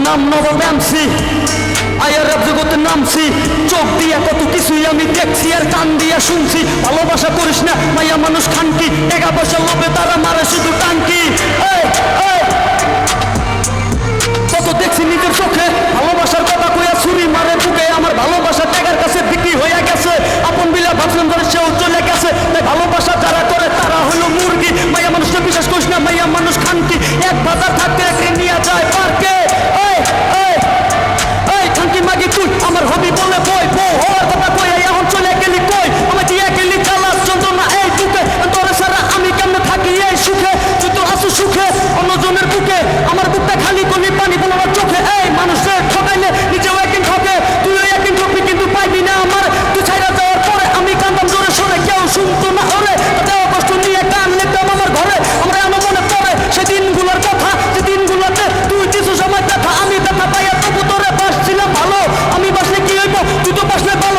নাম নবাব এমসি, আয়ার রাব জগতে নামছি, চোখ দিয়া কত কিছুই আমি দেখছি আর কান দিয়া শুনছি। ভালোবাসা করিস না মাইয়া মানুষ খানকি, টাকা পয়সা লোভে তারা মারে শুধু টাঙ্কি। কত দেখছি নিজের চোখে, ভালোবাসার কথা কইয়া ছুরি মারে বুকে। আমার ভালোবাসা টাকার কাছে বিক্রি হইয়া গেছে, আপন বিলা ভাবছিলাম ধরে সেও চলে গেছে। তাই ভালোবাসা যারা করে তারা হলো মুরগি। মাইয়া মানুষকে বিশ্বাস করিস না, মাইয়া মানুষ খানকি। এক বাজার থাকতে রেখে নিয়ে যায় পার্কে। খানকি মাগি তুই আমার হবি বলে বই বউ হওয়ার কথা কই, এখন চলে গেলি কই? আমার দিয়ে গেলি চালাস যন্ত্রণা এই বুকে, তোরে ছাড়া আমি কেমনে থাকি এই সুখে? তুই তো আসু সুখে অন্যজনের বুকে, আমার বুকটা খালি করলি পানি বলার চোখে। এই মানুষের ঠকাইলে নিজেও একদিন ঠকে, তুইও একদিন ঠকবি কিন্তু পাইবি না আমার। তুই ছাইরা যাওয়ার পরে আমি কান্দাম জোরে সরে, কেউ শুনতো না ওরে। দেওয়া কষ্ট নিয়ে গান লিখতাম আমার ঘরে, আমরা এমন মনে পড়ে সে দিনগুলোর কথা, যে দিনগুলোতে তুই কিছু সময় দেখা আমি দেখা পাইয়া তবু তোরে বাসছিলাম ভালো। আমি বাসলে কি হইব, তুই তো বাসলে ভালো।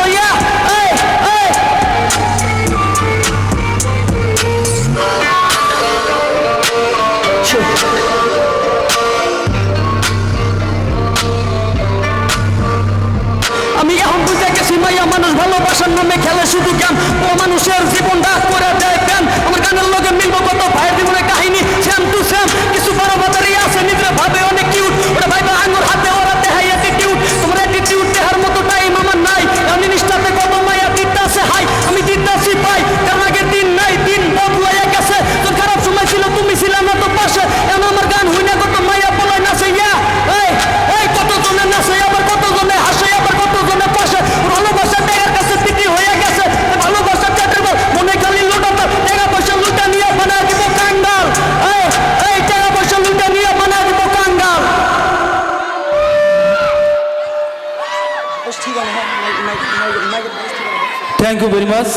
আমি এখন বুঝে গেছি মাইয়া মানুষ ভালোবাসার নামে খেলে শুধু জ্ঞান। ও মানুষের জীবন ডাক করে দেয় প্যান। আমার গানের লগে মিলবো কত ভাইয়ের জীবনের কাহিনী, সেম টু সেম। কিছু বড় বাজারই আছে নিজের ভাবে অনেক কিউট, ওরা ভাইবা আঙুর হাতে ওরা দেখাই অ্যাটিটিউড। তোমার অ্যাটিটিউড দেখার মতো টাইম আমার নাই। আমি নিষ্ঠাতে কত মাইয়া দিতে আছে হাই, আমি দিতে আছি পাই। কারণ আগের দিন নাই, দিন বদলাইয়া গেছে। তোর খারাপ সময় ছিল তুমি ছিল না তো পাশে, এখন আমার গান হই না কত মাইয়া বলাই নাচে। এই কত জনে নাচে, আবার কত জনে হাসে, আবার কত জনে পাশে। ভালোবাসা টাকার কাছে বিক্রি হয়ে গেছে, ভালোবাসা চাটের বল মনে খালি লোটাতার। টাকা পয়সা লুটা নিয়ে বানা দিব কাঙ্গাল। এই টাকা পয়সা লুটা নিয়ে বানা দিব কাঙ্গাল। Thank you very much.